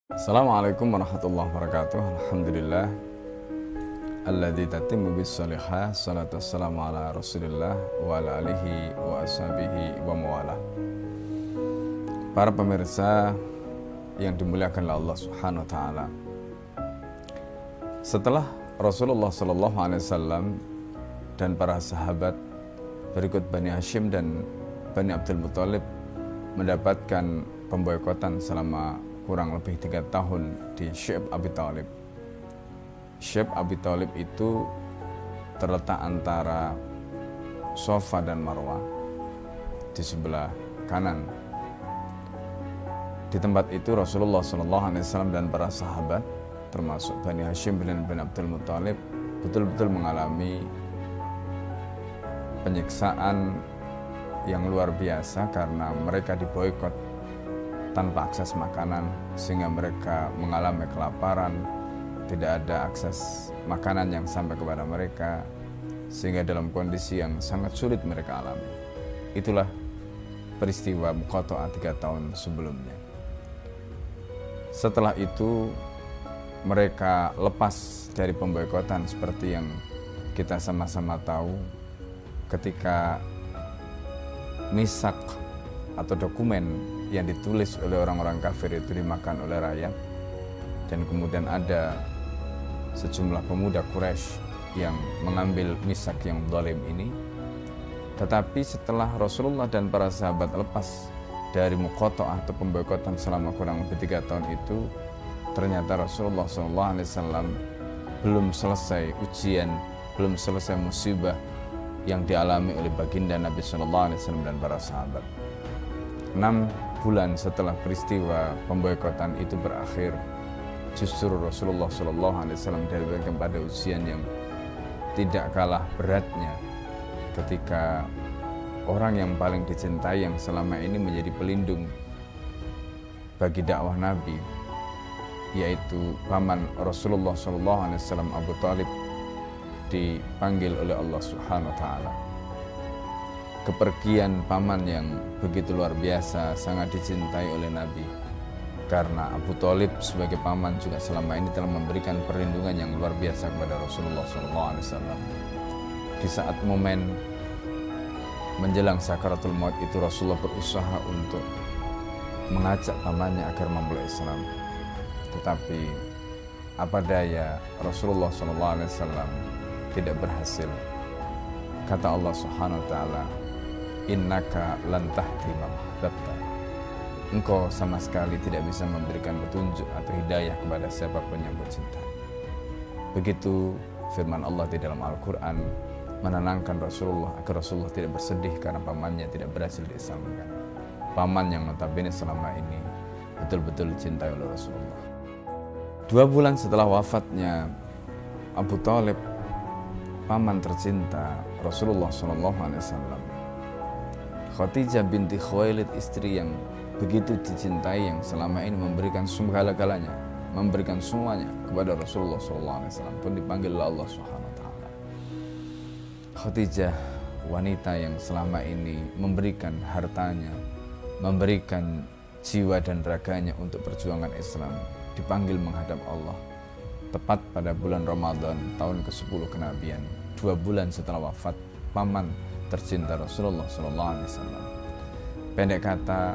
Assalamualaikum warahmatullahi wabarakatuh. Alhamdulillah alladzi tatimmu bis salihah. Salatu wassalamu ala Rasulillah wa ala alihi wa ashabihi wa mawalah. Para pemirsa yang dimuliakan oleh Allah Subhanahu wa taala. Setelah Rasulullah sallallahu alaihi wasallam dan para sahabat berikut Bani Hashim dan Bani Abdul Muthalib mendapatkan pemboikotan selama kurang lebih 3 tahun di Syib Abi Thalib. Syib Abi Thalib itu terletak antara Safa dan Marwah di sebelah kanan. Di tempat itu Rasulullah SAW dan para sahabat termasuk Bani Hashim dan Bani Abdul Muthalib betul-betul mengalami penyiksaan yang luar biasa karena mereka diboikot tanpa akses makanan, sehingga mereka mengalami kelaparan, tidak ada akses makanan yang sampai kepada mereka, sehingga dalam kondisi yang sangat sulit mereka alami. Itulah peristiwa Muqatta'ah 3 tahun sebelumnya. Setelah itu mereka lepas dari pemboikotan seperti yang kita sama-sama tahu ketika misak atau dokumen yang ditulis oleh orang-orang kafir itu dimakan oleh rakyat, dan kemudian ada sejumlah pemuda Quraisy yang mengambil misak yang zalim ini. Tetapi setelah Rasulullah dan para sahabat lepas dari Muqatta'ah atau pemboikotan selama kurang lebih 3 tahun itu, ternyata Rasulullah SAW belum selesai ujian, belum selesai musibah yang dialami oleh baginda Nabi SAW dan para sahabat. 6 bulan setelah peristiwa pemboikotan itu berakhir, justru Rasulullah SAW diberikan pada ujian yang tidak kalah beratnya ketika orang yang paling dicintai, yang selama ini menjadi pelindung bagi dakwah Nabi, yaitu paman Rasulullah SAW Abu Thalib, dipanggil oleh Allah Subhanahu wa taala. Kepergian paman yang begitu luar biasa, sangat dicintai oleh Nabi, karena Abu Thalib sebagai paman juga selama ini telah memberikan perlindungan yang luar biasa kepada Rasulullah SAW. Di saat momen menjelang sakaratul maut itu, Rasulullah berusaha untuk mengajak pamannya agar memeluk Islam, tetapi apa daya, Rasulullah SAW tidak berhasil. Kata Allah Subhanahu wa taala, innaka lan tahdi man ahbabta. Engkau sama sekali tidak bisa memberikan petunjuk atau hidayah kepada siapapun yang kau cintai. Begitu firman Allah di dalam Al-Quran menenangkan Rasulullah agar Rasulullah tidak bersedih karena pamannya tidak berhasil diislamkan. Paman yang notabene selama ini betul-betul dicintai oleh Rasulullah. 2 bulan setelah wafatnya Abu Thalib, paman tercinta Rasulullah SAW, Khadijah binti Khuwailid, istri yang begitu dicintai, yang selama ini memberikan segala-galanya, memberikan semuanya kepada Rasulullah SAW, pun dipanggil oleh Allah Subhanahu wa taala. Khadijah, wanita yang selama ini memberikan hartanya, memberikan jiwa dan raganya untuk perjuangan Islam, dipanggil menghadap Allah tepat pada bulan Ramadan tahun ke-10 kenabian, 2 bulan setelah wafat paman tercinta Rasulullah SAW. Pendek kata,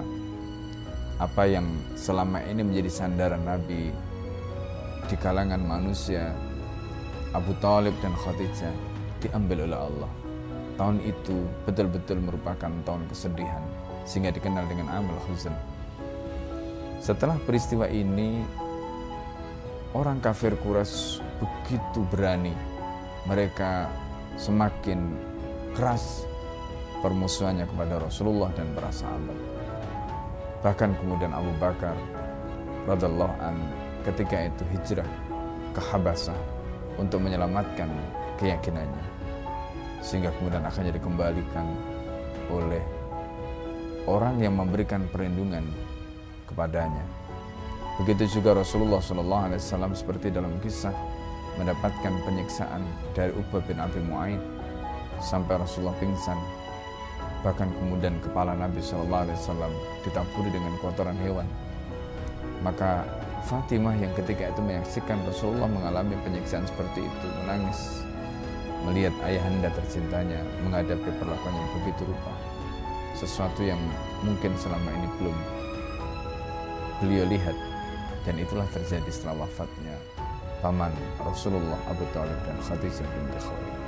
apa yang selama ini menjadi sandaran Nabi di kalangan manusia, Abu Thalib dan Khadijah, diambil oleh Allah. Tahun itu betul-betul merupakan tahun kesedihan, sehingga dikenal dengan Amul Huzn. Setelah peristiwa ini, orang kafir Quraisy begitu berani, mereka semakin keras permusuhannya kepada Rasulullah dan para sahabat. Bahkan kemudian Abu Bakar radhiyallahu anhu ketika itu hijrah ke Habasyah untuk menyelamatkan keyakinannya, sehingga kemudian akhirnya dikembalikan oleh orang yang memberikan perlindungan kepadanya. Begitu juga Rasulullah SAW seperti dalam kisah mendapatkan penyiksaan dari Uqbah bin Abi Mu'aid sampai Rasulullah pingsan. Bahkan kemudian kepala Nabi SAW ditaburi dengan kotoran hewan. Maka Fatimah yang ketika itu menyaksikan Rasulullah mengalami penyiksaan seperti itu, menangis melihat ayahanda tercintanya menghadapi perlakuan yang begitu rupa, sesuatu yang mungkin selama ini belum beliau lihat. Dan itulah terjadi setelah wafatnya paman Rasulullah Abu Thalib dan Khadijah binti Khuwailid.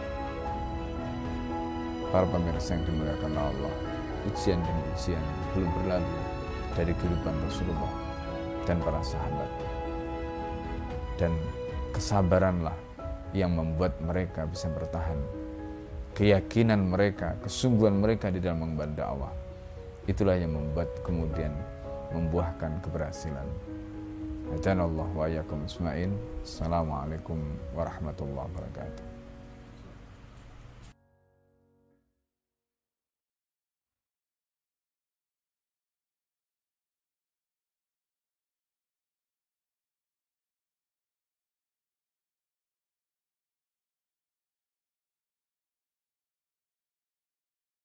Para pemirsa yang dimuliakan Allah, ujian dan ujian belum berlalu dari kehidupan Rasulullah dan para sahabat, dan kesabaranlah yang membuat mereka bisa bertahan. Keyakinan mereka, kesungguhan mereka di dalam mengemban dakwah, itulah yang membuat kemudian membuahkan keberhasilan. Hadanallahu wa iyyakum ajmain. Assalamualaikum warahmatullahi wabarakatuh.